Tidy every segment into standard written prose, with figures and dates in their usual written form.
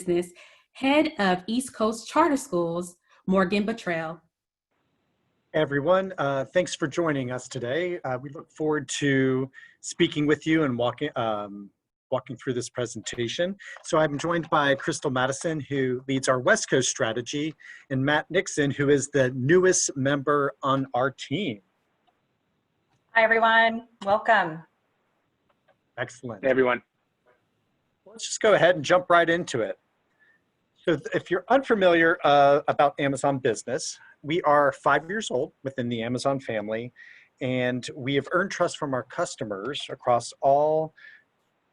Business, Head of East Coast Charter Schools, Morgan Buttrell. Hey everyone, thanks for joining us today. We look forward to speaking with you and walking through this presentation. So I'm joined by Crystal Madison, who leads our West Coast strategy, and Matt Nixon, who is the newest member on our team. Hi everyone, welcome. Excellent. Hey everyone. Let's just go ahead and jump right into it. So if you're unfamiliar about Amazon Business, we are 5 years old within the Amazon family, and we have earned trust from our customers across all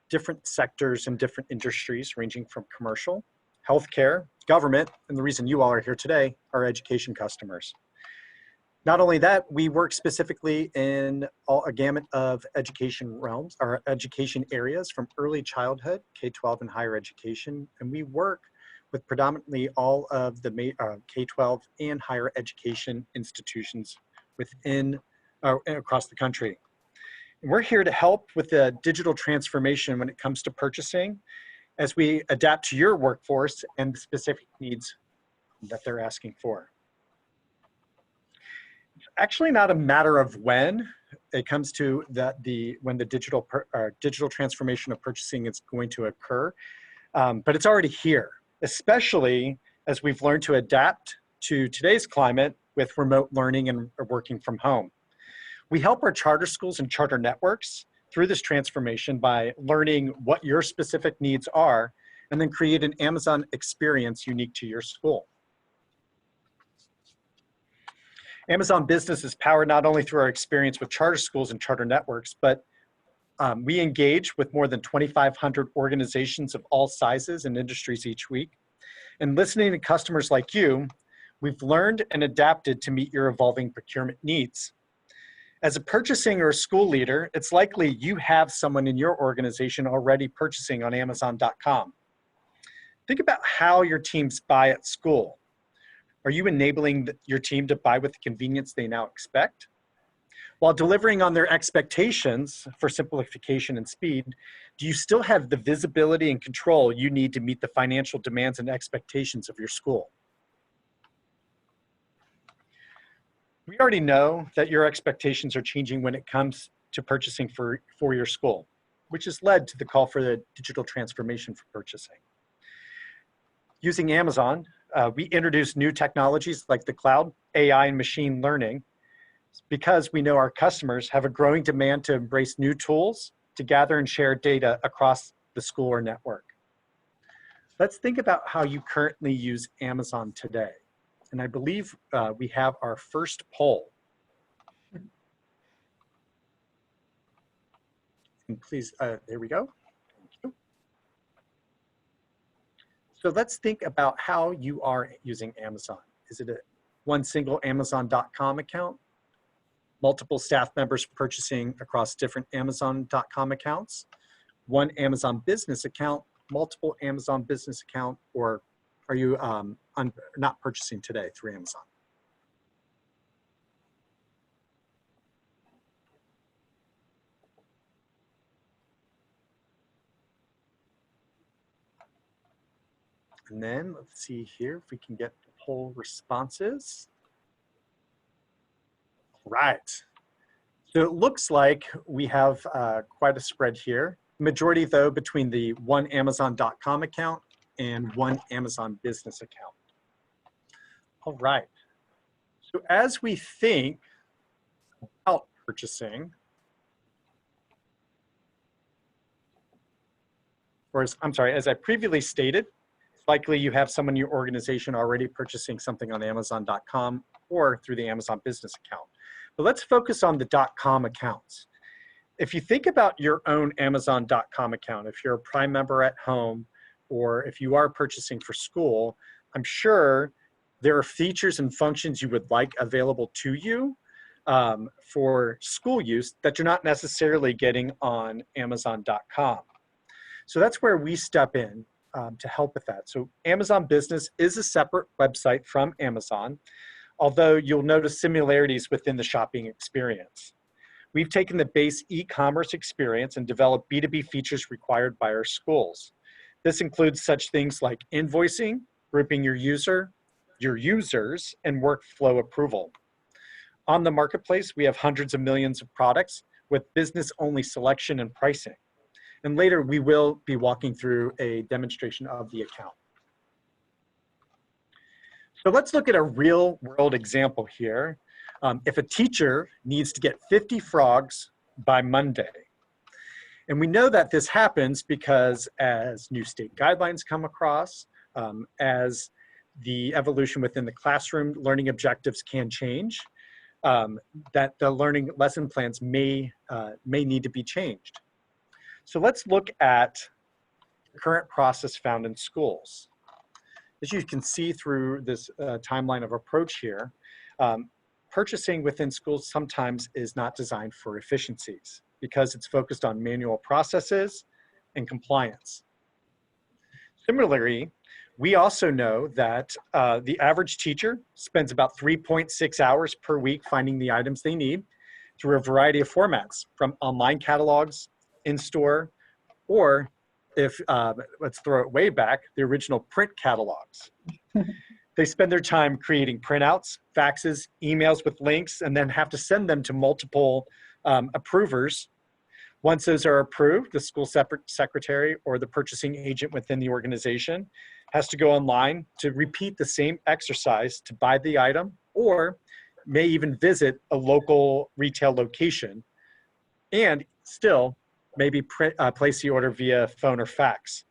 different sectors and different industries, ranging from commercial, healthcare, government, and the reason you all are here today, our education customers. Not only that, we work specifically in a gamut of education realms, or education areas, from early childhood, K-12 and higher education, and we work with predominantly all of the K-12 and higher education institutions within across the country. And we're here to help with the digital transformation when it comes to purchasing, as we adapt to your workforce and the specific needs that they're asking for. It's actually not a matter of when it comes to when the digital transformation of purchasing is going to occur, but it's already here, especially as we've learned to adapt to today's climate with remote learning and working from home. We help our charter schools and charter networks through this transformation by learning what your specific needs are and then create an Amazon experience unique to your school. Amazon Business is powered not only through our experience with charter schools and charter networks, but we engage with more than 2,500 organizations of all sizes and industries each week. And listening to customers like you, we've learned and adapted to meet your evolving procurement needs. As a purchasing or a school leader, it's likely you have someone in your organization already purchasing on Amazon.com. Think about how your teams buy at school. Are you enabling your team to buy with the convenience they now expect? While delivering on their expectations for simplification and speed, do you still have the visibility and control you need to meet the financial demands and expectations of your school? We already know that your expectations are changing when it comes to purchasing for your school, which has led to the call for the digital transformation for purchasing. Using Amazon, we introduce new technologies like the cloud, AI, and machine learning, because we know our customers have a growing demand to embrace new tools to gather and share data across the school or network. Let's think about how you currently use Amazon today. And I believe we have our first poll. And please, there we go. Thank you. So let's think about how you are using Amazon. Is it one single Amazon.com account? Multiple staff members purchasing across different Amazon.com accounts? One Amazon business account, multiple Amazon business account, or are you not purchasing today through Amazon? And then let's see here if we can get the poll responses. Right. So it looks like we have quite a spread here. Majority, though, between the one Amazon.com account and one Amazon business account. All right. So as we think about purchasing, or as I previously stated, it's likely you have someone in your organization already purchasing something on Amazon.com or through the Amazon business account. But let's focus on the .com accounts. If you think about your own Amazon.com account, if you're a Prime member at home, or if you are purchasing for school, I'm sure there are features and functions you would like available to you for school use that you're not necessarily getting on Amazon.com. So that's where we step in to help with that. So Amazon Business is a separate website from Amazon, although you'll notice similarities within the shopping experience. We've taken the base e-commerce experience and developed B2B features required by our schools. This includes such things like invoicing, grouping your users, and workflow approval. On the marketplace, we have hundreds of millions of products with business-only selection and pricing. And later, we will be walking through a demonstration of the account. So let's look at a real-world example here. If a teacher needs to get 50 frogs by Monday, and we know that this happens because as new state guidelines come across, as the evolution within the classroom, learning objectives can change, that the learning lesson plans may need to be changed. So let's look at the current process found in schools. As you can see through this timeline of approach here, purchasing within schools sometimes is not designed for efficiencies because it's focused on manual processes and compliance. Similarly, we also know that the average teacher spends about 3.6 hours per week finding the items they need through a variety of formats, from online catalogs, in-store, or if, let's throw it way back, the original print catalogs. They spend their time creating printouts, faxes, emails with links, and then have to send them to multiple approvers. Once those are approved, the school secretary or the purchasing agent within the organization has to go online to repeat the same exercise to buy the item, or may even visit a local retail location, and still maybe place the order via phone or fax.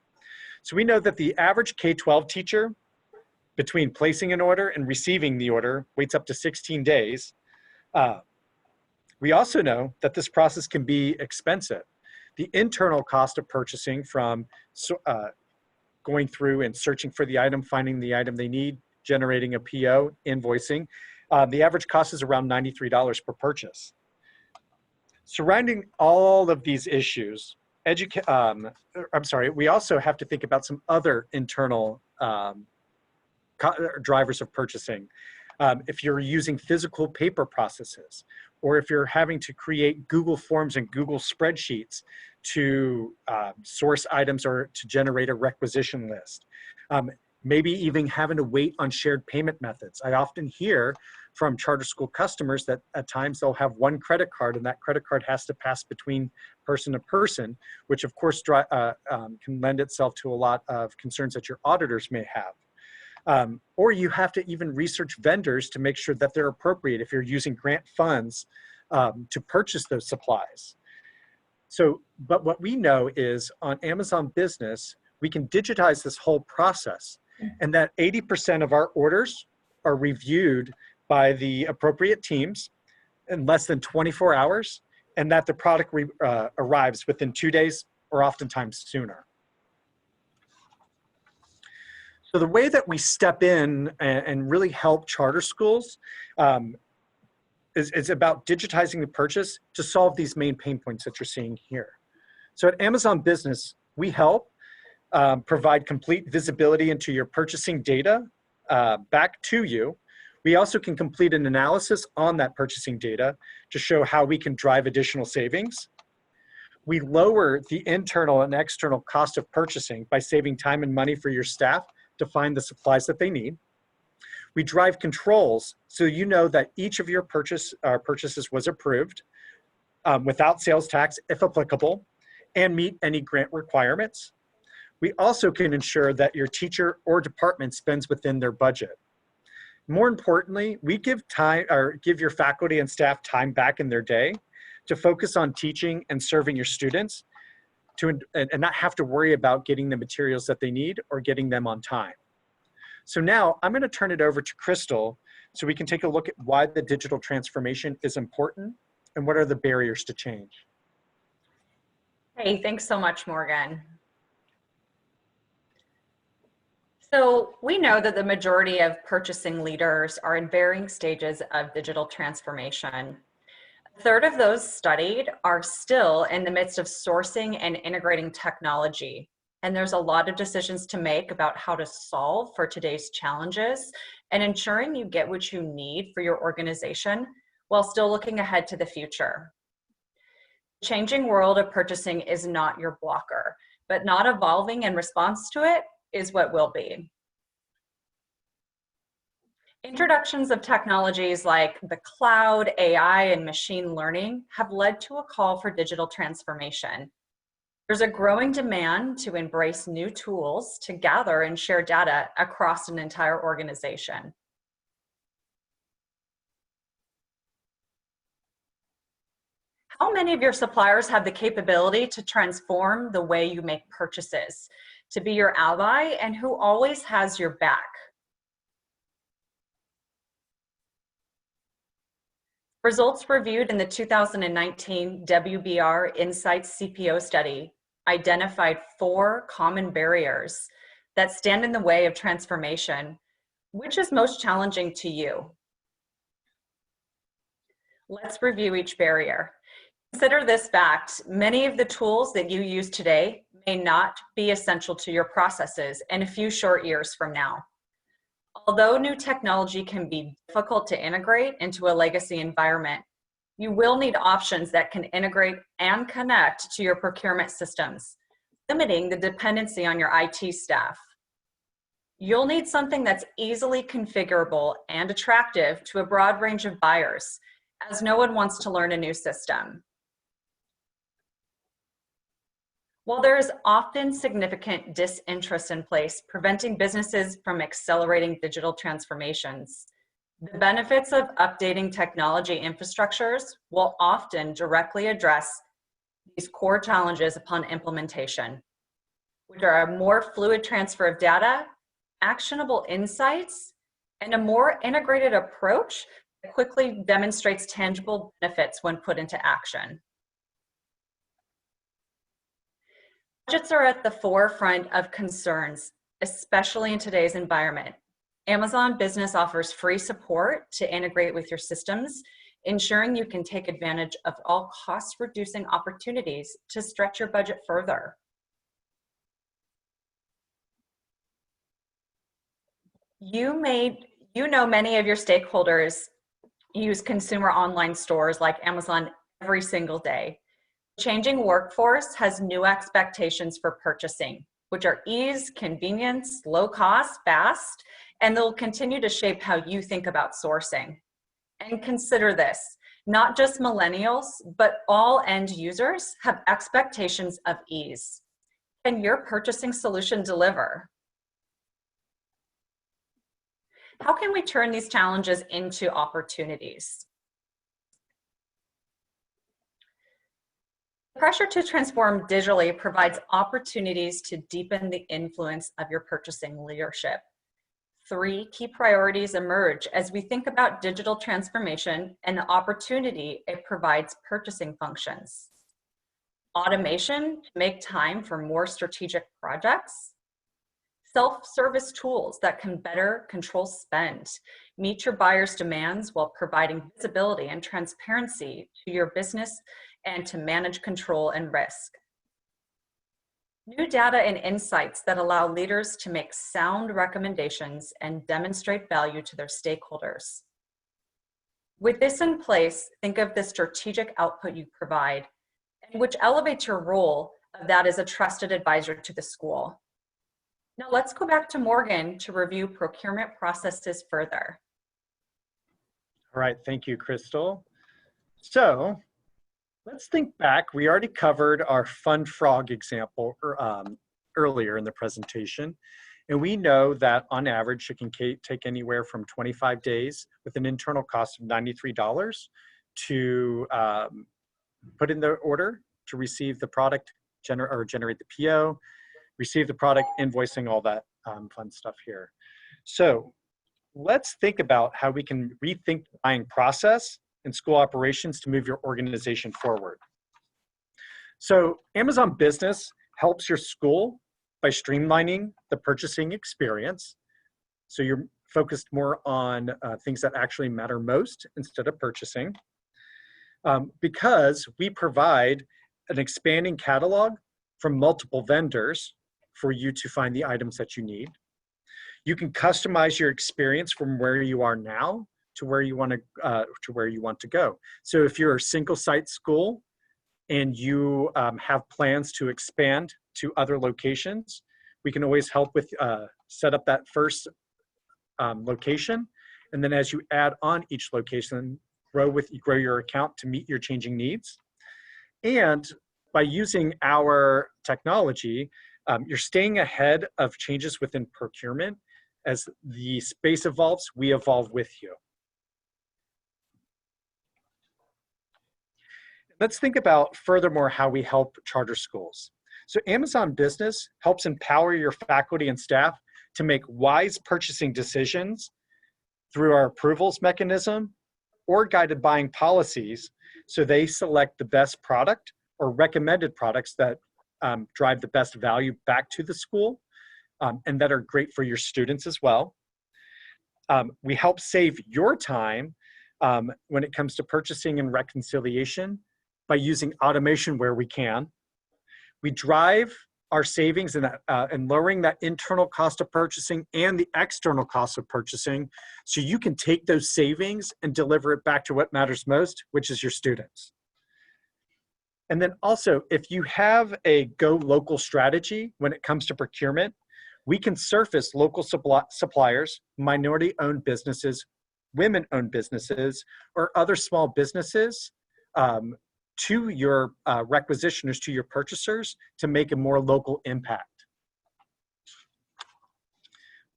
So we know that the average K-12 teacher, between placing an order and receiving the order, waits up to 16 days. We also know that this process can be expensive. The internal cost of purchasing, from going through and searching for the item, finding the item they need, generating a PO, invoicing, the average cost is around $93 per purchase. Surrounding all of these issues, we also have to think about some other internal drivers of purchasing. If you're using physical paper processes, or if you're having to create Google Forms and Google spreadsheets to source items or to generate a requisition list. Maybe even having to wait on shared payment methods. I often hear from charter school customers that at times they'll have one credit card and that credit card has to pass between person to person, which of course can lend itself to a lot of concerns that your auditors may have. Or you have to even research vendors to make sure that they're appropriate if you're using grant funds to purchase those supplies. So, but what we know is on Amazon Business, we can digitize this whole process, and that 80% of our orders are reviewed by the appropriate teams in less than 24 hours, and that the product arrives within 2 days or oftentimes sooner. So the way that we step in and really help charter schools is about digitizing the purchase to solve these main pain points that you're seeing here. So at Amazon Business, we help provide complete visibility into your purchasing data back to you. We also can complete an analysis on that purchasing data to show how we can drive additional savings. We lower the internal and external cost of purchasing by saving time and money for your staff to find the supplies that they need. We drive controls so you know that each of your purchases was approved without sales tax, if applicable, and meet any grant requirements. We also can ensure that your teacher or department spends within their budget. More importantly, we give your faculty and staff time back in their day to focus on teaching and serving your students and not have to worry about getting the materials that they need or getting them on time. So now I'm going to turn it over to Crystal so we can take a look at why the digital transformation is important and what are the barriers to change. Hey, thanks so much, Morgan. So we know that the majority of purchasing leaders are in varying stages of digital transformation. A third of those studied are still in the midst of sourcing and integrating technology. And there's a lot of decisions to make about how to solve for today's challenges and ensuring you get what you need for your organization while still looking ahead to the future. The changing world of purchasing is not your blocker, but not evolving in response to it is what will be. Introductions of technologies like the cloud, AI, and machine learning have led to a call for digital transformation. There's a growing demand to embrace new tools to gather and share data across an entire organization. How many of your suppliers have the capability to transform the way you make purchases, to be your ally, and who always has your back? Results reviewed in the 2019 WBR Insights CPO study identified 4 common barriers that stand in the way of transformation. Which is most challenging to you? Let's review each barrier. Consider this fact: many of the tools that you use today may not be essential to your processes in a few short years from now. Although new technology can be difficult to integrate into a legacy environment, you will need options that can integrate and connect to your procurement systems, limiting the dependency on your IT staff. You'll need something that's easily configurable and attractive to a broad range of buyers, as no one wants to learn a new system. While there is often significant disinterest in place, preventing businesses from accelerating digital transformations, the benefits of updating technology infrastructures will often directly address these core challenges upon implementation, which are a more fluid transfer of data, actionable insights, and a more integrated approach that quickly demonstrates tangible benefits when put into action. Budgets are at the forefront of concerns, especially in today's environment. Amazon Business offers free support to integrate with your systems, ensuring you can take advantage of all cost-reducing opportunities to stretch your budget further. You know many of your stakeholders use consumer online stores like Amazon every single day. Changing workforce has new expectations for purchasing, which are ease, convenience, low cost, fast, and they'll continue to shape how you think about sourcing. And consider this, not just millennials, but all end users have expectations of ease. Can your purchasing solution deliver? How can we turn these challenges into opportunities? The pressure to transform digitally provides opportunities to deepen the influence of your purchasing leadership. 3 key priorities emerge as we think about digital transformation and the opportunity it provides purchasing functions. Automation to make time for more strategic projects. Self-service tools that can better control spend, meet your buyers' demands while providing visibility and transparency to your business and to manage control and risk. New data and insights that allow leaders to make sound recommendations and demonstrate value to their stakeholders. With this in place, think of the strategic output you provide, and which elevates your role of that as a trusted advisor to the school. Now let's go back to Morgan to review procurement processes further. All right, thank you, Crystal. So let's think back. We already covered our fun frog example earlier in the presentation. And we know that on average, it can take anywhere from 25 days with an internal cost of $93 to put in the order, to receive the product, generate the PO, receive the product, invoicing, all that fun stuff here. So let's think about how we can rethink the buying process and school operations to move your organization forward. So Amazon Business helps your school by streamlining the purchasing experience. So you're focused more on things that actually matter most instead of purchasing. Because we provide an expanding catalog from multiple vendors for you to find the items that you need. You can customize your experience from where you are now to where you want to go. So if you're a single site school and you have plans to expand to other locations, we can always help with set up that first location. And then as you add on each location, grow your account to meet your changing needs. And by using our technology, you're staying ahead of changes within procurement. As the space evolves, we evolve with you. Let's think about furthermore how we help charter schools. So Amazon Business helps empower your faculty and staff to make wise purchasing decisions through our approvals mechanism or guided buying policies, so they select the best product or recommended products that drive the best value back to the school and that are great for your students as well. We help save your time when it comes to purchasing and reconciliation by using automation where we can. We drive our savings and lowering that internal cost of purchasing and the external cost of purchasing, so you can take those savings and deliver it back to what matters most, which is your students. And then also, if you have a go local strategy when it comes to procurement, we can surface local suppliers, minority-owned businesses, women-owned businesses, or other small businesses to your requisitioners, to your purchasers, to make a more local impact.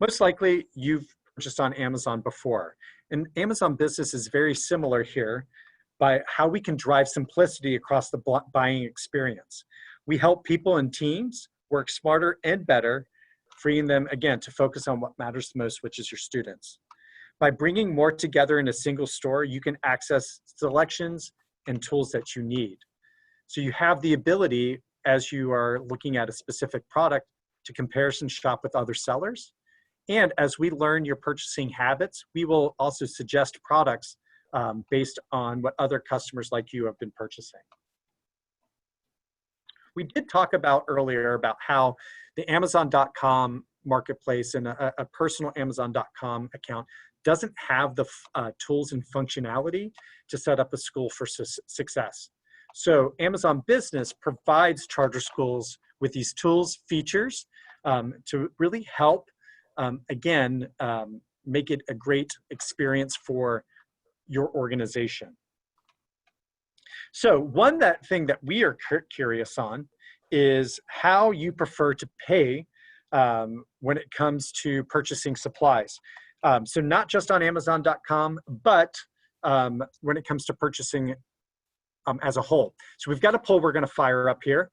Most likely, you've purchased on Amazon before, and Amazon Business is very similar here by how we can drive simplicity across the buying experience. We help people and teams work smarter and better, freeing them, again, to focus on what matters most, which is your students. By bringing more together in a single store, you can access selections and tools that you need. So you have the ability, as you are looking at a specific product, to comparison shop with other sellers. And as we learn your purchasing habits, we will also suggest products based on what other customers like you have been purchasing. We did talk about earlier about how the Amazon.com marketplace and a personal Amazon.com account doesn't have the tools and functionality to set up a school for success. So Amazon Business provides charter schools with these tools, features to really help, make it a great experience for your organization. So one thing that we are curious on is how you prefer to pay when it comes to purchasing supplies. So not just on Amazon.com, but when it comes to purchasing as a whole. So we've got a poll we're going to fire up here.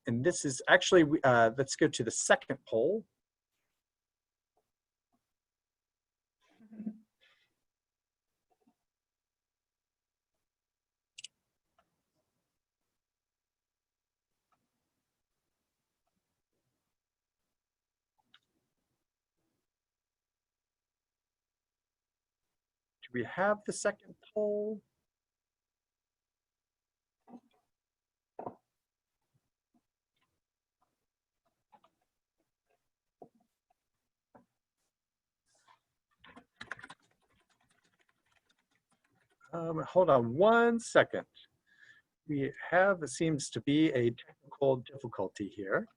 And this is actually, let's go to the second poll. Do we have the second poll? Hold on one second. We have, it seems to be a technical difficulty here.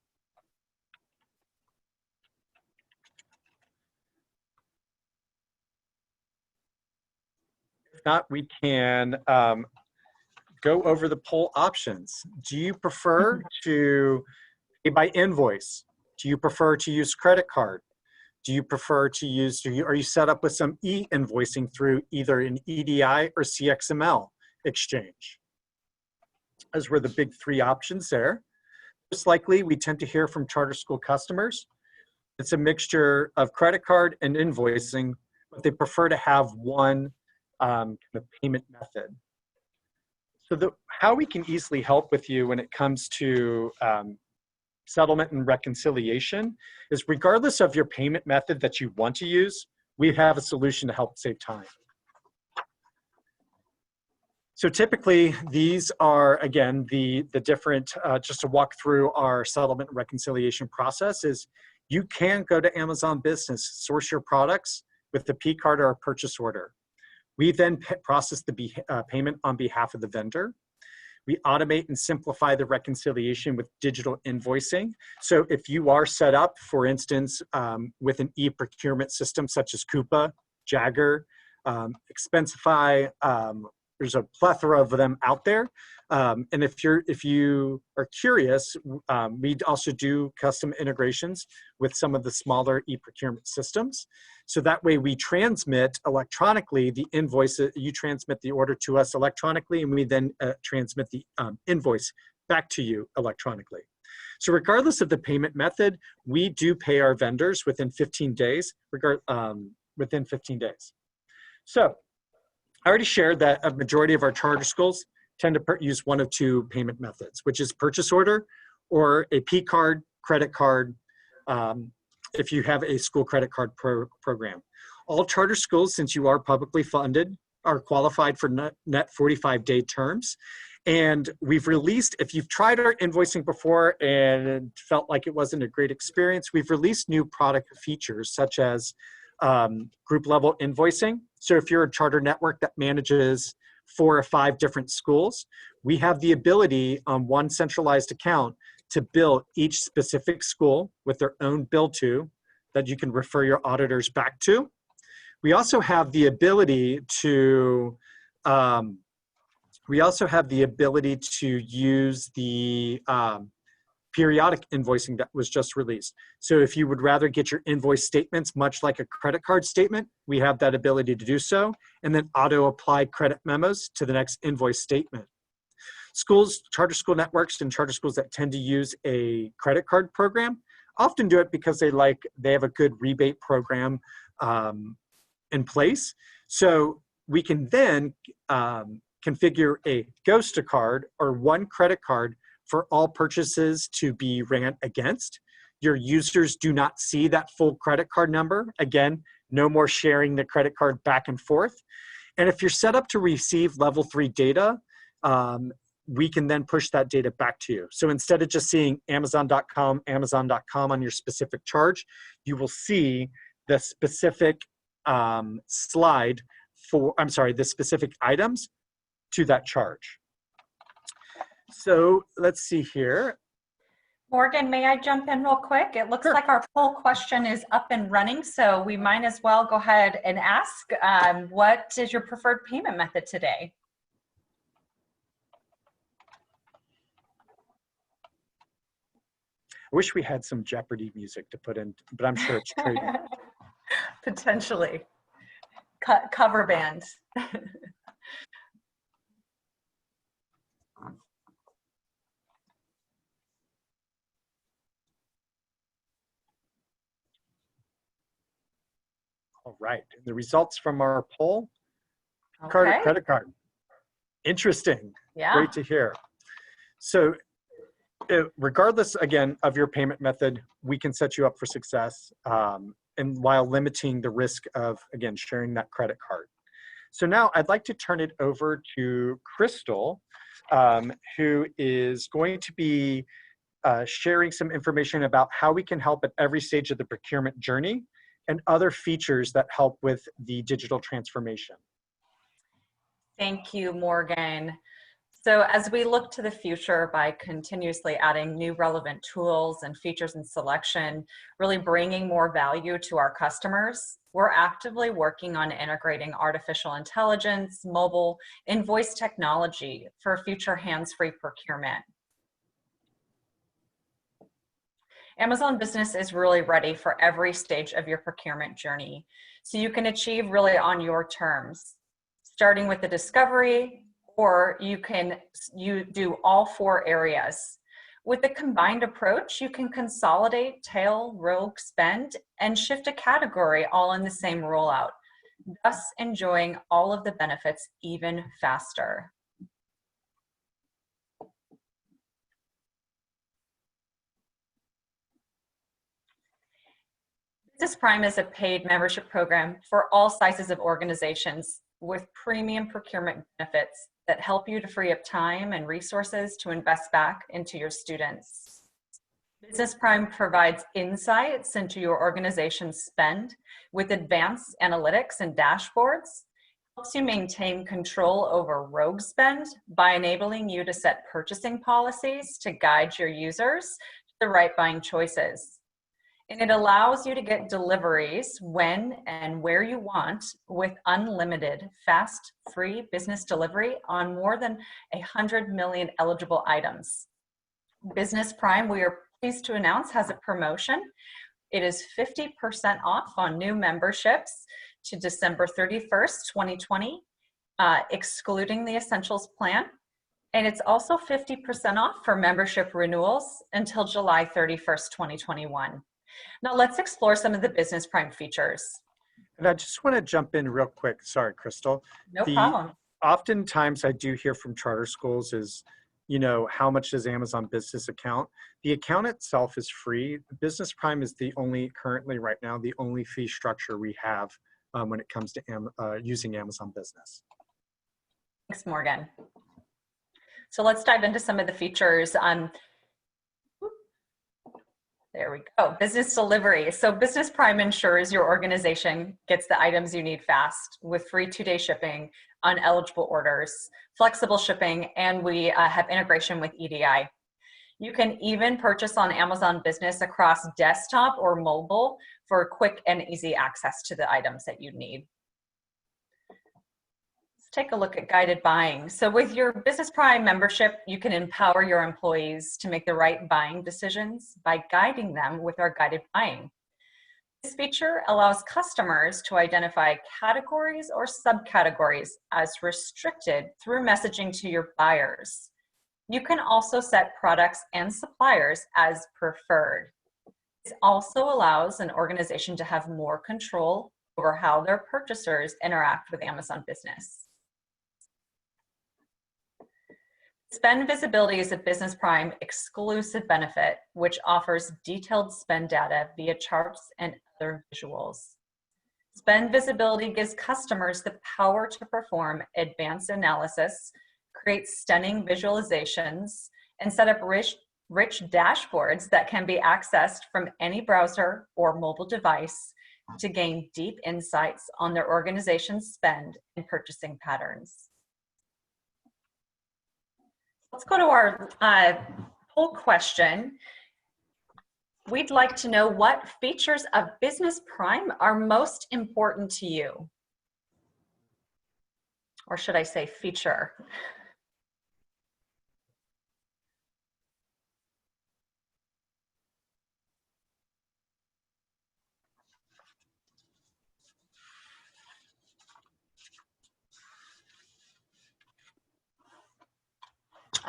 If not, we can go over the poll options. Do you prefer to pay by invoice? Do you prefer to use credit card? Do you prefer to use, are you set up with some e-invoicing through either an EDI or CXML exchange? Those were the big three options there. Most likely, we tend to hear from charter school customers. It's a mixture of credit card and invoicing, but they prefer to have one kind of payment method. So how we can easily help with you when it comes to settlement and reconciliation is, regardless of your payment method that you want to use, we have a solution to help save time. So typically, these are, again, the different, just to walk through our settlement and reconciliation process, is you can go to Amazon Business, source your products with the P card or a purchase order. We then process the payment on behalf of the vendor. We automate and simplify the reconciliation with digital invoicing. So if you are set up, for instance, with an e-procurement system such as Coupa, Jagger, Expensify, there's a plethora of them out there. And if you are curious, we also do custom integrations with some of the smaller e-procurement systems. So that way we transmit electronically the invoice, you transmit the order to us electronically, and we then transmit the invoice back to you electronically. So regardless of the payment method, we do pay our vendors within 15 days, within 15 days. So I already shared that a majority of our charter schools tend to use one of two payment methods, which is purchase order or a P card, credit card, if you have a school credit card program. All charter schools, since you are publicly funded, are qualified for net 45-day terms. And we've released, if you've tried our invoicing before and felt like it wasn't a great experience, we've released new product features such as group level invoicing. So if you're a charter network that manages 4 or 5 different schools, we have the ability on one centralized account to bill each specific school with their own bill to that you can refer your auditors back to. We also have the ability to use the periodic invoicing that was just released. So if you would rather get your invoice statements much like a credit card statement, we have that ability to do so, and then auto-apply credit memos to the next invoice statement. Schools, charter school networks, and charter schools that tend to use a credit card program often do it because they have a good rebate program in place. So we can then configure a ghost card or one credit card for all purchases to be ran against. Your users do not see that full credit card number. Again, no more sharing the credit card back and forth. And if you're set up to receive level 3 data, we can then push that data back to you. So instead of just seeing Amazon.com on your specific charge, you will see the specific the specific items to that charge. So let's see here. Morgan, may I jump in real quick? It looks like our poll question is up and running, so we might as well go ahead and ask, what is your preferred payment method today? I wish we had some Jeopardy music to put in, but I'm sure it's trading. Potentially. Cover band. All right, the results from our poll, card or credit card. Interesting, Yeah. Great to hear. So regardless, again, of your payment method, we can set you up for success, and while limiting the risk of, again, sharing that credit card. So now I'd like to turn it over to Crystal, who is going to be sharing some information about how we can help at every stage of the procurement journey and other features that help with the digital transformation. Thank you, Morgan. So as we look to the future by continuously adding new relevant tools and features and selection, really bringing more value to our customers, we're actively working on integrating artificial intelligence, mobile, and voice technology for future hands-free procurement. Amazon Business is really ready for every stage of your procurement journey, so you can achieve really on your terms, starting with the discovery, or you do all 4 areas. With the combined approach, you can consolidate, tail, rogue, spend, and shift a category all in the same rollout, thus enjoying all of the benefits even faster. Business Prime is a paid membership program for all sizes of organizations with premium procurement benefits that help you to free up time and resources to invest back into your students. Business Prime provides insights into your organization's spend with advanced analytics and dashboards, Helps you maintain control over rogue spend by enabling you to set purchasing policies to guide your users to the right buying choices. And it allows you to get deliveries when and where you want with unlimited, fast, free business delivery on more than 100 million eligible items. Business Prime, we are pleased to announce, has a promotion. It is 50% off on new memberships to December 31st, 2020, excluding the Essentials plan. And it's also 50% off for membership renewals until July 31st, 2021. Now let's explore some of the Business Prime features. And I just want to jump in real quick. Sorry, Crystal. No problem. Oftentimes I do hear from charter schools is, you know, how much does Amazon Business account? The account itself is free. Business Prime is currently right now, the only fee structure we have when it comes to using Amazon Business. Thanks, Morgan. So let's dive into some of the features. There we go, business delivery. So Business Prime ensures your organization gets the items you need fast with free 2-day shipping on eligible orders, flexible shipping, and we have integration with EDI. You can even purchase on Amazon Business across desktop or mobile for quick and easy access to the items that you need. Let's take a look at guided buying. So with your Business Prime membership, you can empower your employees to make the right buying decisions by guiding them with our guided buying. This feature allows customers to identify categories or subcategories as restricted through messaging to your buyers. You can also set products and suppliers as preferred. This also allows an organization to have more control over how their purchasers interact with Amazon Business. Spend visibility is a Business Prime exclusive benefit, which offers detailed spend data via charts and other visuals. Spend visibility gives customers the power to perform advanced analysis, create stunning visualizations, and set up rich dashboards that can be accessed from any browser or mobile device to gain deep insights on their organization's spend and purchasing patterns. Let's go to our poll question. We'd like to know what features of Business Prime are most important to you. Or should I say feature?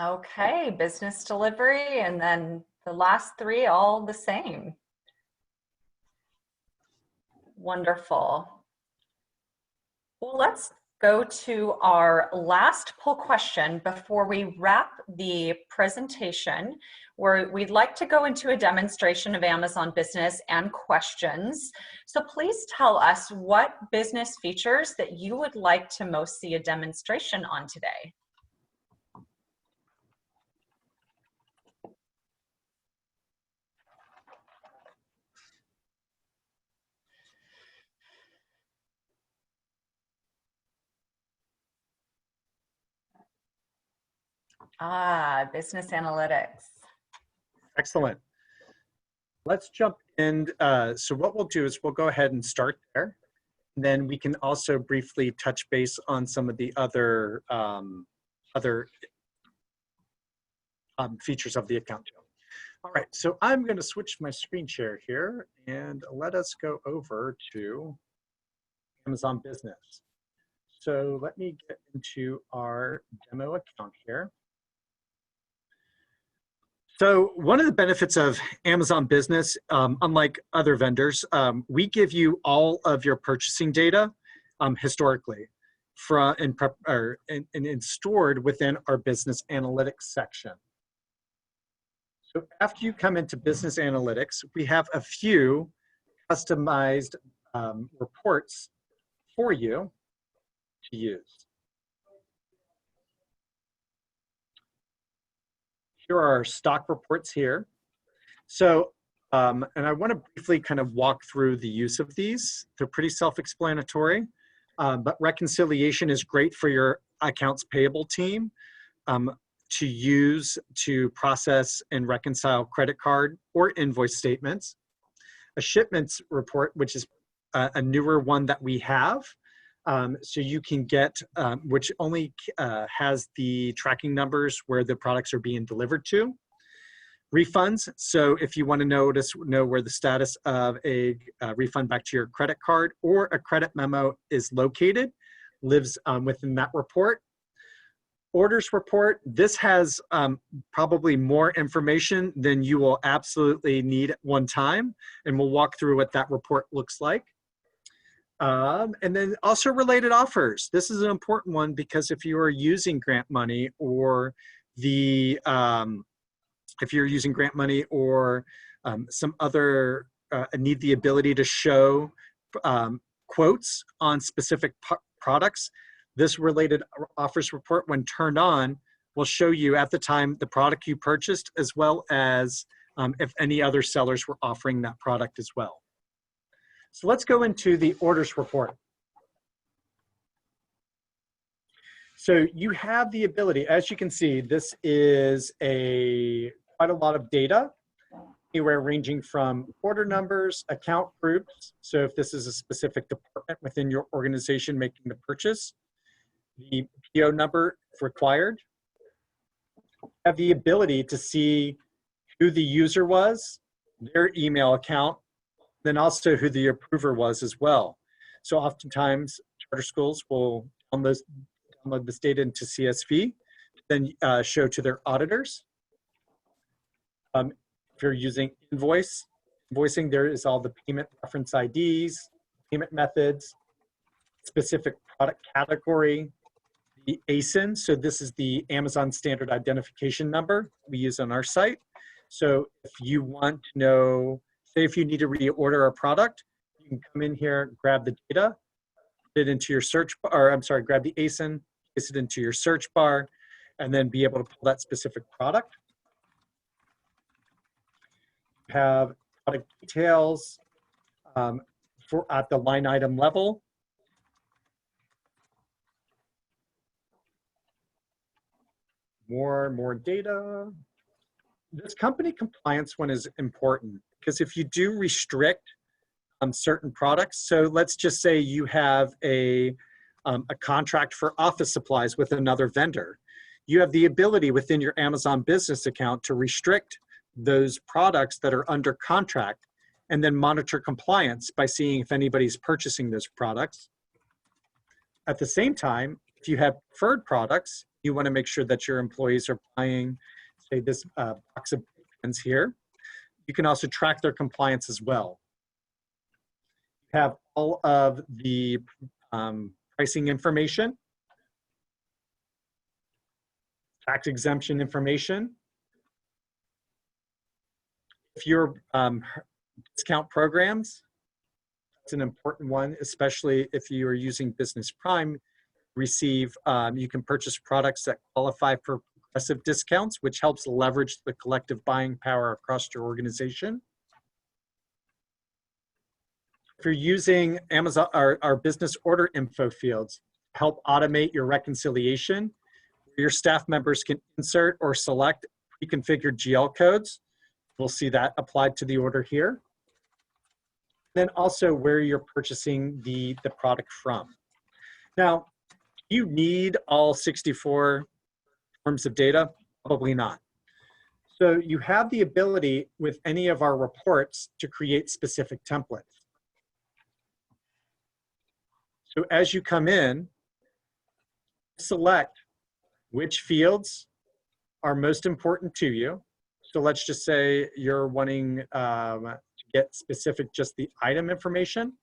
Okay, business delivery, and then the last three all the same. Wonderful. Well, let's go to our last poll question before we wrap the presentation, where we'd like to go into a demonstration of Amazon Business and questions. So please tell us what business features that you would like to most see a demonstration on today. Business analytics. Excellent. Let's jump in. So what we'll do is we'll go ahead and start there. And then we can also briefly touch base on some of the other features of the account. All right, so I'm going to switch my screen share here and let us go over to Amazon Business. So let me get into our demo account here. So one of the benefits of Amazon Business, unlike other vendors, we give you all of your purchasing data historically and stored within our business analytics section. So after you come into business analytics, we have a few customized reports for you to use. Here are our stock reports here. So, and I want to briefly kind of walk through the use of these. They're pretty self-explanatory. but reconciliation is great for your accounts payable team to use to process and reconcile credit card or invoice statements. A shipments report, which is a newer one that we have. So you can get, which only has the tracking numbers where the products are being delivered to. Refunds, so if you want to know where the status of a refund back to your credit card or a credit memo is located, lives within that report. Orders report, this has probably more information than you will absolutely need at one time, and we'll walk through what that report looks like. And then also related offers. This is an important one because if you are using grant money or if you're using grant money or some other, need the ability to show quotes on specific products, this related offers report, when turned on, will show you at the time the product you purchased, as well as if any other sellers were offering that product as well. So let's go into the orders report. So you have the ability, as you can see, this is quite a lot of data, anywhere ranging from order numbers, account groups. So if this is a specific department within your organization making the purchase, the PO number if required. Have the ability to see who the user was, their email account, then also who the approver was as well. So oftentimes charter schools will download this data into CSV, then show to their auditors. If you're using invoicing, there is all the payment reference IDs, payment methods, specific product category, the ASIN. So this is the Amazon Standard Identification Number we use on our site. So if you want to know, say if you need to reorder a product, you can come in here, grab the data, put it into your search bar, or I'm sorry, grab the ASIN, place it into your search bar, and then be able to pull that specific product. Have product details at the line item level. More data. This company compliance one is important because if you do restrict certain products, so let's just say you have a contract for office supplies with another vendor, you have the ability within your Amazon business account to restrict those products that are under contract and then monitor compliance by seeing if anybody's purchasing those products. At the same time, if you have preferred products, you want to make sure that your employees are buying, say, this box of pens here. You can also track their compliance as well. You have all of the pricing information, tax exemption information. If your discount programs, it's an important one, especially if you are using Business Prime. You can purchase products that qualify for progressive discounts, which helps leverage the collective buying power across your organization. If you're using Amazon, our business order info fields, help automate your reconciliation, your staff members can insert or select pre-configured GL codes. We'll see that applied to the order here. Then also where you're purchasing the product from. Now, you need all 64 forms of data? Probably not. So you have the ability with any of our reports to create specific templates. So as you come in, select which fields are most important to you. So let's just say you're wanting to get specific, just the item information.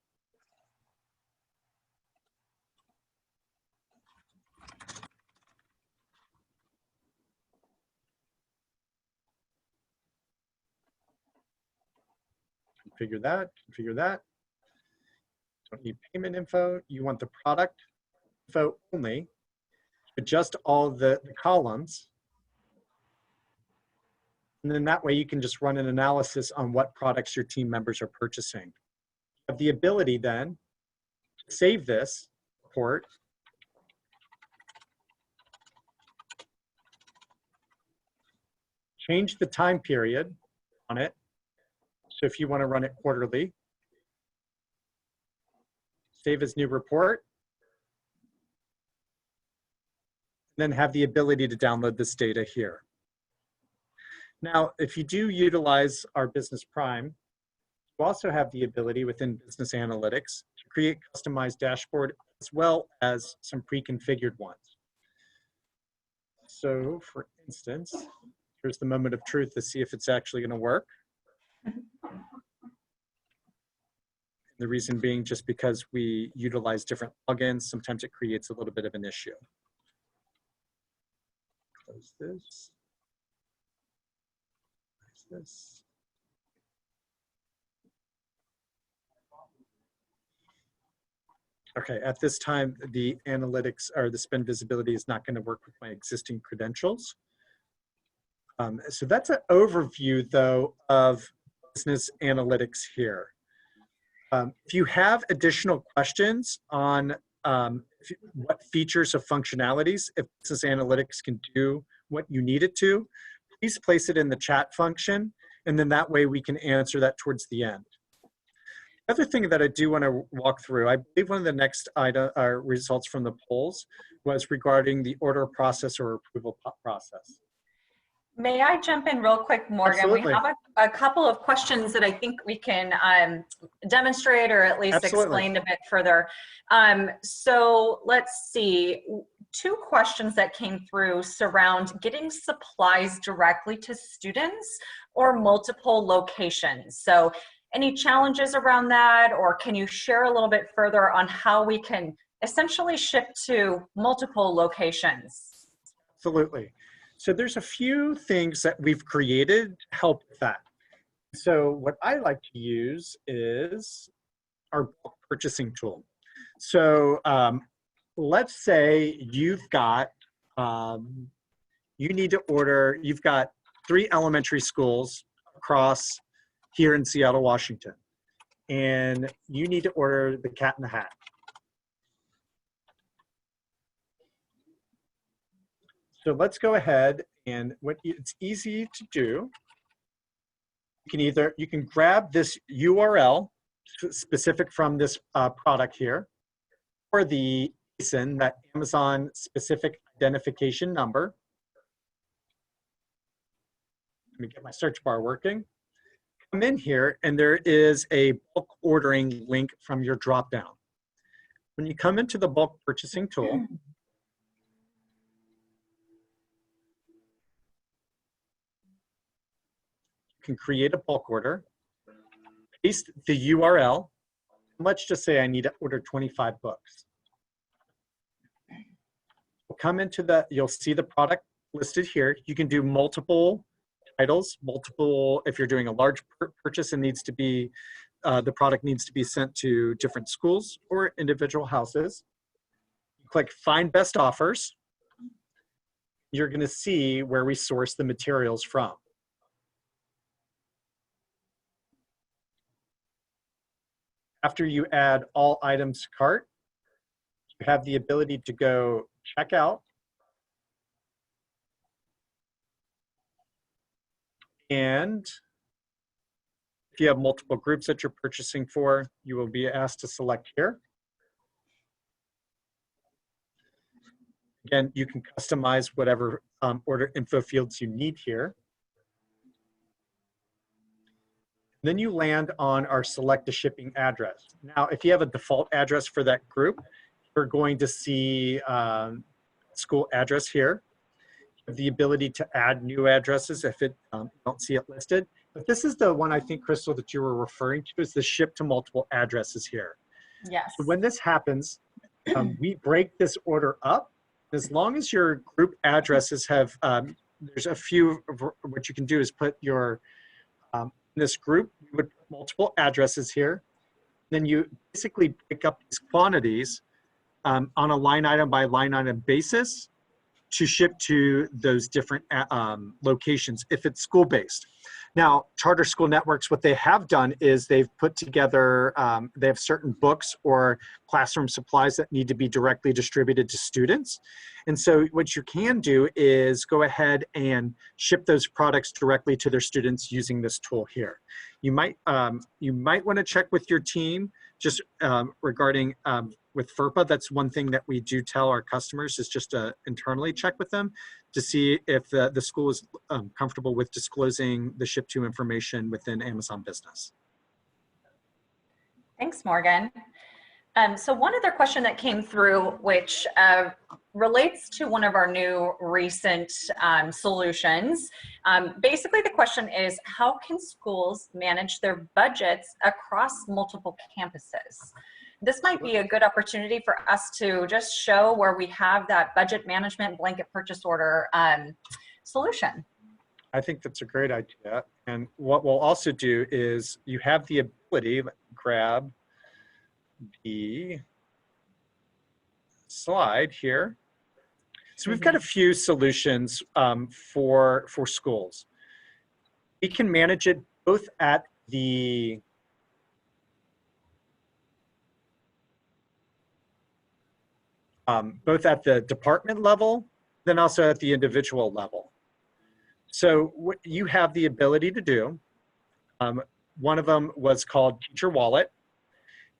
Configure that. Don't need payment info. You want the product info only. Adjust all the columns. And then that way you can just run an analysis on what products your team members are purchasing. You have the ability then to save this, report. Change the time period on it. So if you want to run it quarterly, save as new report, then have the ability to download this data here. Now, if you do utilize our Business Prime, you also have the ability within Business Analytics to create customized dashboard as well as some pre-configured ones. So for instance, here's the moment of truth to see if it's actually going to work. The reason being just because we utilize different plugins, sometimes it creates a little bit of an issue. Close this. Close this. Okay, at this time, the analytics or the spend visibility is not going to work with my existing credentials. So that's an overview, though, of business analytics here. If you have additional questions on what features or functionalities, if business analytics can do what you need it to, please place it in the chat function, and then that way we can answer that towards the end. The other thing that I do want to walk through, I believe one of the next results from the polls was regarding the order process or approval process. May I jump in real quick, Morgan? Absolutely. We have a couple of questions that I think we can demonstrate or at least Absolutely. explain a bit further. So let's see. Two questions that came through surround getting supplies directly to students or multiple locations. So any challenges around that, or can you share a little bit further on how we can essentially ship to multiple locations? Absolutely. So there's a few things that we've created to help with that. So what I like to use is our bulk purchasing tool. So let's say you've got, you need to order, you've got 3 elementary schools across here in Seattle, Washington, and you need to order the Cat in the Hat. So let's go ahead, and it's easy to do. You can grab this URL specific from this product here, or the ASIN, that Amazon specific identification number. Let me get my search bar working. Come in here, and there is a bulk ordering link from your dropdown. When you come into the bulk purchasing tool, can create a bulk order, paste the URL, and let's just say I need to order 25 books. We'll come into you'll see the product listed here. You can do multiple titles, if you're doing a large purchase and needs to be, the product needs to be sent to different schools or individual houses. You click Find Best Offers. You're gonna see where we source the materials from. After you add all items to cart, you have the ability to go check out. And if you have multiple groups that you're purchasing for, you will be asked to select here. Again, you can customize whatever order info fields you need here. Then you land on our select a shipping address. Now, if you have a default address for that group, you're going to see school address here. You have the ability to add new addresses if you don't see it listed. But this is the one I think, Crystal, that you were referring to, is the ship to multiple addresses here. Yes. So when this happens, we break this order up. As long as your group addresses have, there's a few, what you can do is put your, this group, you would put multiple addresses here. Then you basically pick up these quantities on a line item by line item basis. to ship to those different locations if it's school-based. Now, charter school networks, what they have done is they've put together, they have certain books or classroom supplies that need to be directly distributed to students. And so what you can do is go ahead and ship those products directly to their students using this tool here. You might want to check with your team just regarding with FERPA. That's one thing that we do tell our customers is just to internally check with them to see if the school is comfortable with disclosing the ship to information within Amazon Business. Thanks, Morgan. So one other question that came through, which relates to one of our new recent solutions. Basically, the question is, how can schools manage their budgets across multiple campuses? This might be a good opportunity for us to just show where we have that budget management blanket purchase order solution. I think that's a great idea. And what we'll also do is you have the ability, let me grab the slide here. So we've got a few solutions for schools. We can manage it both at the department level, then also at the individual level. So what you have the ability to do, one of them was called Teacher Wallet.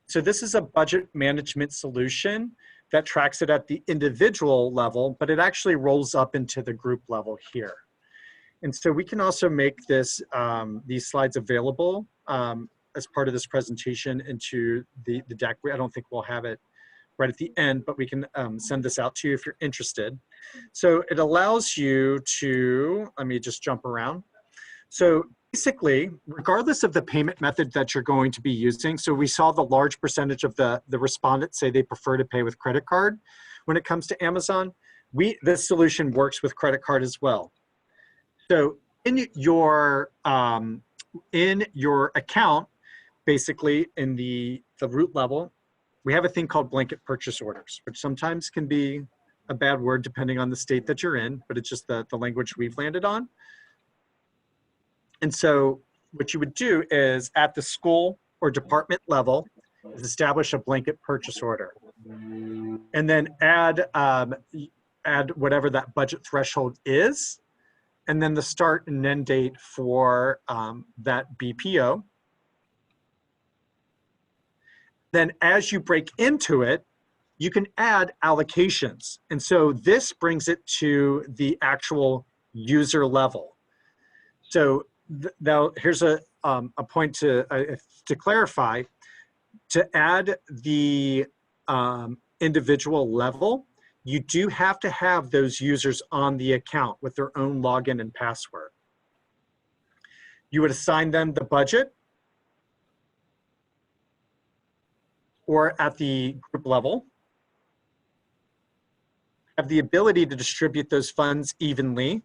So this is a budget management solution that tracks it at the individual level, but it actually rolls up into the group level here. And so we can also make this these slides available as part of this presentation into the deck. I don't think we'll have it right at the end, but we can send this out to you if you're interested. So it allows you to, let me just jump around. So basically, regardless of the payment method that you're going to be using, so we saw the large percentage of the respondents say they prefer to pay with credit card when it comes to Amazon. This solution works with credit card as well. So in your account, basically in the root level, we have a thing called blanket purchase orders, which sometimes can be a bad word depending on the state that you're in, but it's just the language we've landed on. And so what you would do is at the school or department level is establish a blanket purchase order. And then add whatever that budget threshold is, and then the start and end date for that BPO. Then as you break into it, you can add allocations. And so this brings it to the actual user level. So now here's a point to clarify. To add the individual level, you do have to have those users on the account with their own login and password. You would assign them the budget, or at the group level, have the ability to distribute those funds evenly.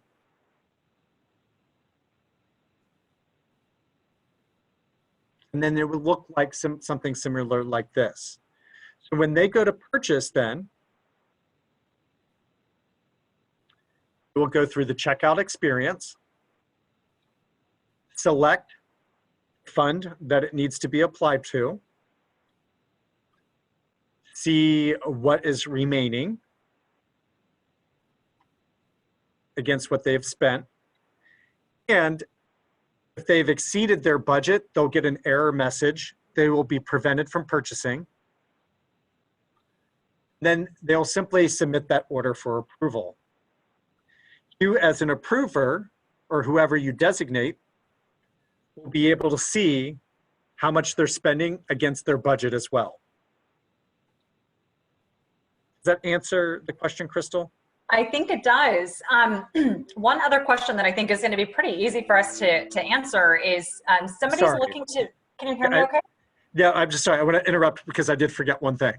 And then it would look like something similar like this. So when they go to purchase then, we'll go through the checkout experience, select fund that it needs to be applied to, see what is remaining against what they've spent. And if they've exceeded their budget, they'll get an error message. They will be prevented from purchasing. Then they'll simply submit that order for approval. You as an approver, or whoever you designate, will be able to see how much they're spending against their budget as well. Does that answer the question, Crystal? I think it does. One other question that I think is going to be pretty easy for us to answer is somebody's looking to, can you hear me okay? Yeah, I'm just sorry. I want to interrupt because I did forget one thing.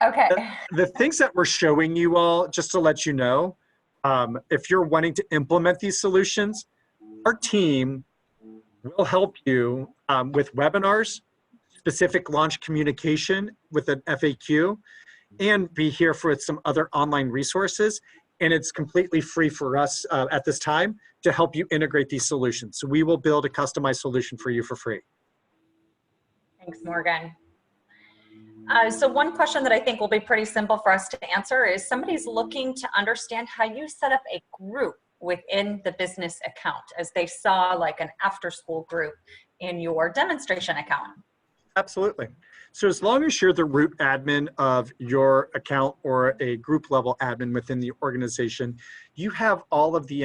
Okay. The things that we're showing you all, just to let you know, if you're wanting to implement these solutions, our team will help you with webinars, specific launch communication with an FAQ, and be here for some other online resources. and it's completely free for us at this time to help you integrate these solutions. So we will build a customized solution for you for free. Thanks, Morgan. So one question that I think will be pretty simple for us to answer is somebody's looking to understand how you set up a group within the business account, as they saw like an after-school group in your demonstration account. Absolutely. So as long as you're the root admin of your account or a group level admin within the organization, you have all of the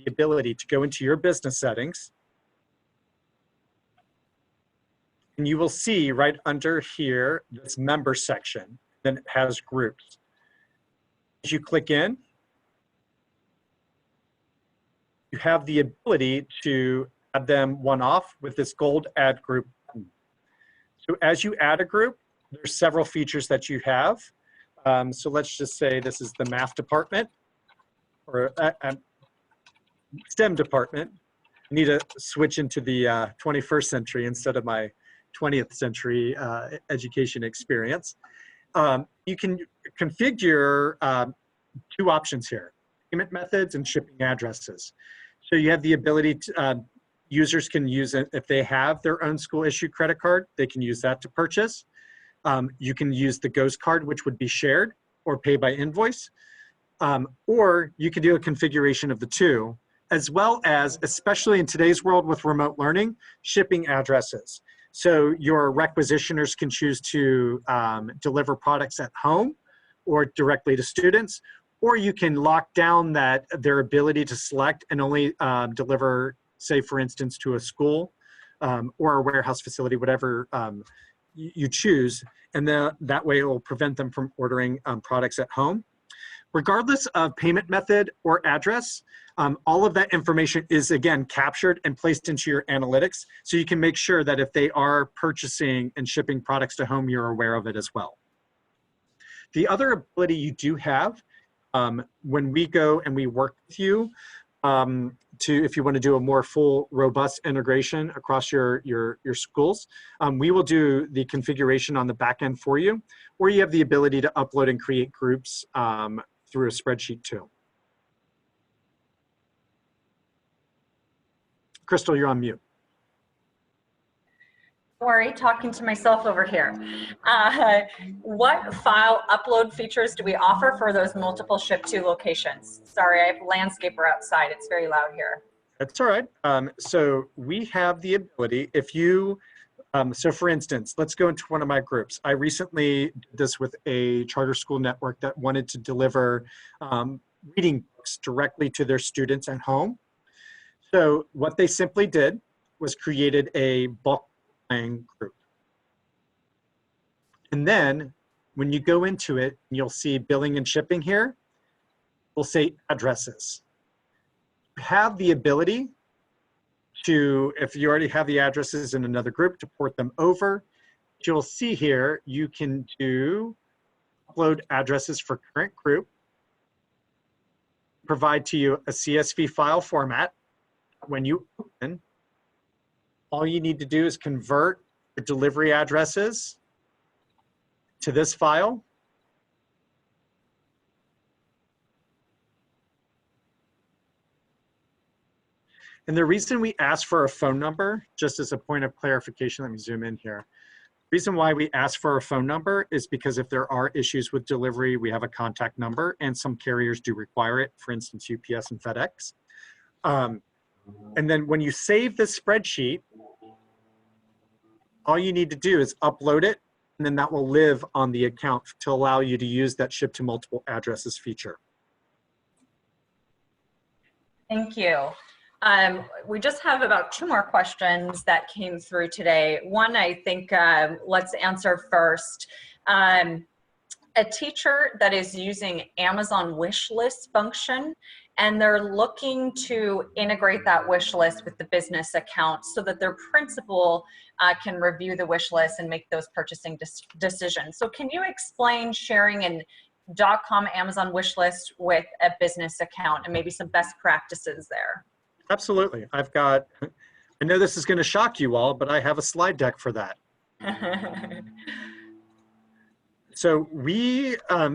ability to go into your business settings. And you will see right under here, this member section that has groups. As you click in, you have the ability to add them one off with this gold add group button. So as you add a group, there's several features that you have. So let's just say this is the math department or STEM department. I need to switch into the 21st century instead of my 20th century education experience. You can configure two options here: payment methods and shipping addresses. So you have the ability to, users can use it if they have their own school issued credit card, they can use that to purchase. You can use the Ghost card, which would be shared or pay by invoice. Or you can do a configuration of the two, as well as, especially in today's world with remote learning, shipping addresses. So your requisitioners can choose to deliver products at home or directly to students, or you can lock down their ability to select and only deliver, say for instance, to a school or a warehouse facility, whatever you choose. And that way it will prevent them from ordering products at home. Regardless of payment method or address, all of that information is again captured and placed into your analytics, so you can make sure that if they are purchasing and shipping products to home, you're aware of it as well. The other ability you do have when we go and we work with you if you want to do a more full, robust integration across your schools, we will do the configuration on the back end for you, or you have the ability to upload and create groups through a spreadsheet too. Crystal, you're on mute. Don't worry, talking to myself over here. What file upload features do we offer for those multiple ship to locations? Sorry, I have a landscaper outside. It's very loud here. That's all right. So we have the ability, if you, so for instance, let's go into one of my groups. I recently did this with a charter school network that wanted to deliver reading books directly to their students at home. So what they simply did was created a bulk buying group. And then when you go into it, you'll see billing and shipping here. We'll say addresses. You have the ability to, if you already have the addresses in another group, to port them over. You'll see here, you can do upload addresses for current group, provide to you a CSV file format. When you open, all you need to do is convert the delivery addresses to this file. And the reason we ask for a phone number, just as a point of clarification, let me zoom in here. The reason why we ask for a phone number is because if there are issues with delivery, we have a contact number, and some carriers do require it, for instance, UPS and FedEx. And then when you save this spreadsheet, all you need to do is upload it, and then that will live on the account to allow you to use that ship to multiple addresses feature. Thank you. We just have about 2 more questions that came through today. One, I think let's answer first. A teacher that is using Amazon wish list function, and they're looking to integrate that wish list with the business account so that their principal can review the wish list and make those purchasing decisions. So can you explain sharing an .com Amazon wish list with a business account and maybe some best practices there? Absolutely. I know this is going to shock you all, but I have a slide deck for that. So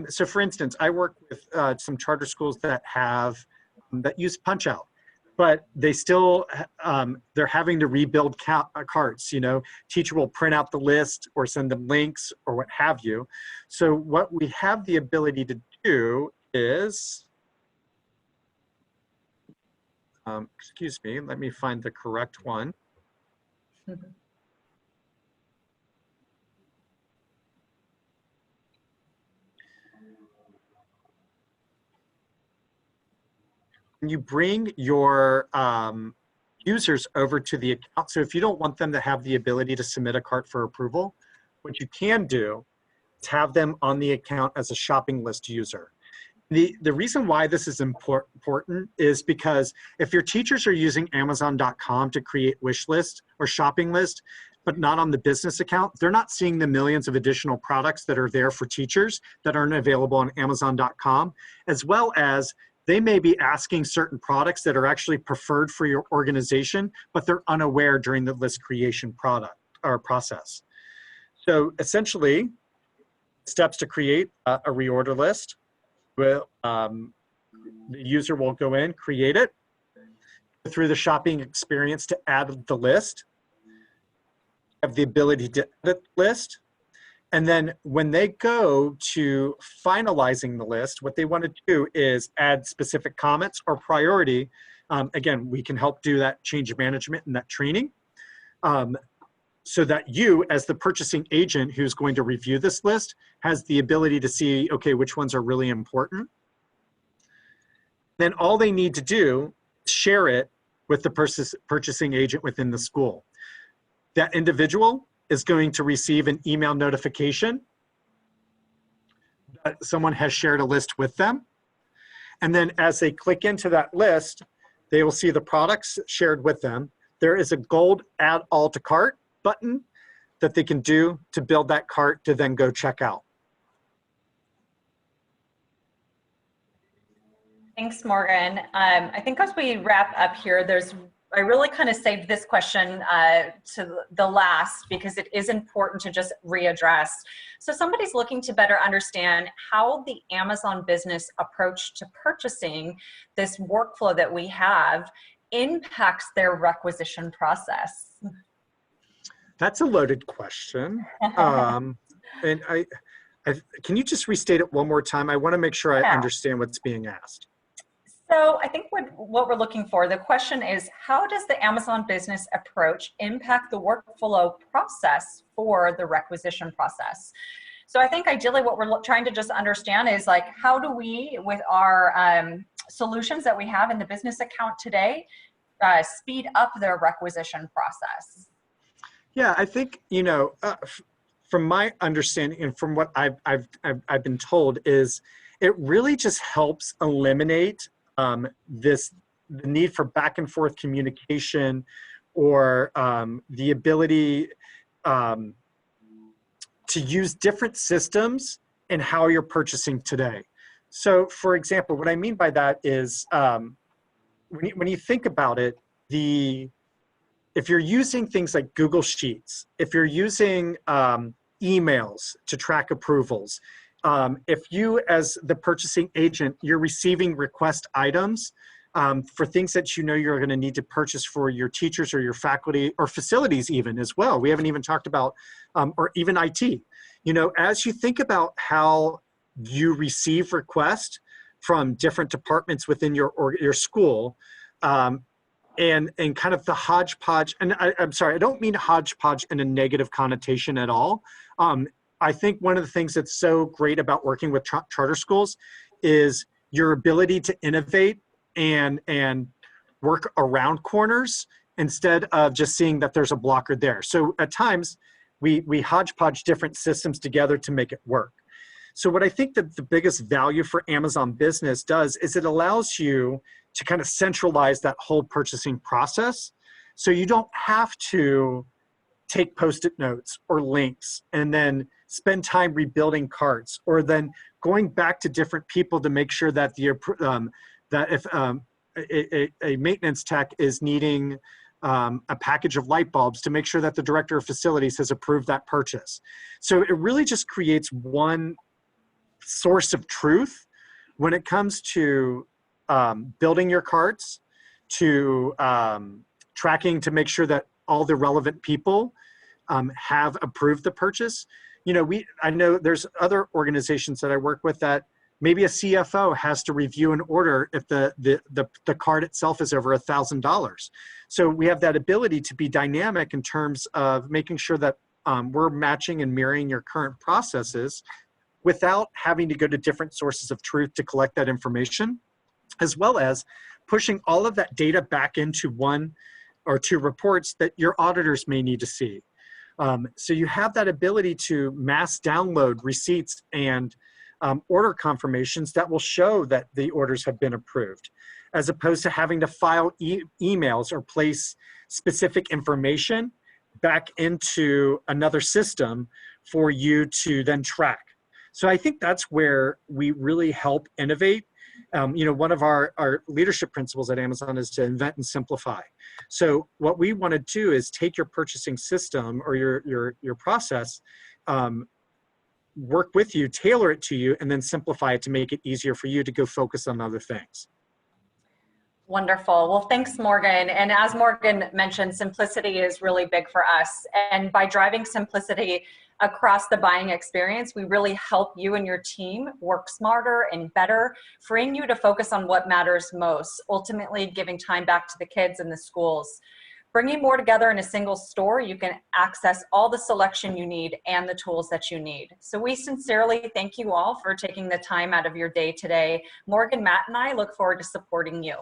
so for instance, I work with some charter schools that that use punch out, but they still, they're having to rebuild carts, teacher will print out the list or send them links or what have you. So what we have the ability to do is, excuse me, let me find the correct one. When you bring your users over to the account, so if you don't want them to have the ability to submit a cart for approval, what you can do is have them on the account as a shopping list user. The reason why this is important is because if your teachers are using Amazon.com to create wish list or shopping list, but not on the business account, they're not seeing the millions of additional products that are there for teachers that aren't available on Amazon.com, as well as they may be asking certain products that are actually preferred for your organization, but they're unaware during the list creation process. So essentially, steps to create a reorder list. The user will go in, create it, go through the shopping experience to add the list, have the ability to edit the list, and then when they go to finalizing the list, what they want to do is add specific comments or priority. Again, we can help do that change management and that training, so that you, as the purchasing agent who's going to review this list, has the ability to see, okay, which ones are really important. Then all they need to do is share it with the purchasing agent within the school. That individual is going to receive an email notification that someone has shared a list with them. And then as they click into that list, they will see the products shared with them. There is a gold add all to cart button that they can do to build that cart to then go check out. Thanks, Morgan. I think as we wrap up here, I really kind of saved this question to the last because it is important to just readdress. So somebody's looking to better understand how the Amazon business approach to purchasing, this workflow that we have, impacts their requisition process. That's a loaded question. And can you just restate it one more time? I want to make sure I understand what's being asked. So I think what we're looking for, the question is, how does the Amazon business approach impact the workflow process for the requisition process? So I think ideally what we're trying to just understand is like, how do we, with our solutions that we have in the business account today, speed up their requisition process? Yeah, I think, from my understanding and from what I've been told is it really just helps eliminate the need for back and forth communication or the ability to use different systems in how you're purchasing today. So for example, what I mean by that is when you think about it, if you're using things like Google Sheets, if you're using emails to track approvals, if you as the purchasing agent, you're receiving request items for things that you're going to need to purchase for your teachers or your faculty or facilities even as well. We haven't even talked about, or even IT. As you think about how you receive requests from different departments within your school, and kind of the hodgepodge, and I'm sorry, I don't mean hodgepodge in a negative connotation at all. I think one of the things that's so great about working with charter schools is your ability to innovate and work around corners instead of just seeing that there's a blocker there. So at times we hodgepodge different systems together to make it work. So what I think that the biggest value for Amazon Business does is it allows you to kind of centralize that whole purchasing process. So you don't have to take Post-it notes or links and then spend time rebuilding carts, or then going back to different people to make sure that that if a maintenance tech is needing a package of light bulbs to make sure that the director of facilities has approved that purchase. So it really just creates one source of truth when it comes to building your carts, to tracking to make sure that all the relevant people have approved the purchase. You know, I know there's other organizations that I work with that maybe a CFO has to review an order if the cart itself is over $1,000. So we have that ability to be dynamic in terms of making sure that we're matching and mirroring your current processes without having to go to different sources of truth to collect that information, as well as pushing all of that data back into one or two reports that your auditors may need to see. So you have that ability to mass download receipts and order confirmations that will show that the orders have been approved, as opposed to having to file emails or place specific information back into another system for you to then track. So I think that's where we really help innovate. You know, one of our leadership principles at Amazon is to invent and simplify. So what we want to do is take your purchasing system or your process, work with you, tailor it to you, and then simplify it to make it easier for you to go focus on other things. Wonderful. Well, thanks, Morgan. And as Morgan mentioned, simplicity is really big for us. And by driving simplicity across the buying experience, we really help you and your team work smarter and better, freeing you to focus on what matters most, ultimately giving time back to the kids and the schools. Bringing more together in a single store, you can access all the selection you need and the tools that you need. So we sincerely thank you all for taking the time out of your day today. Morgan, Matt, and I look forward to supporting you.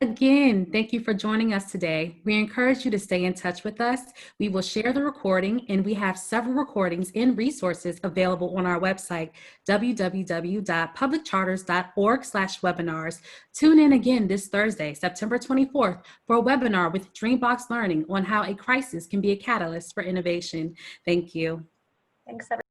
Again, thank you for joining us today. We encourage you to stay in touch with us. We will share the recording, and we have several recordings and resources available on our website, www.publiccharters.org/webinars. Tune in again this Thursday, September 24th, for a webinar with Dreambox Learning on how a crisis can be a catalyst for innovation. Thank you. Thanks, everyone.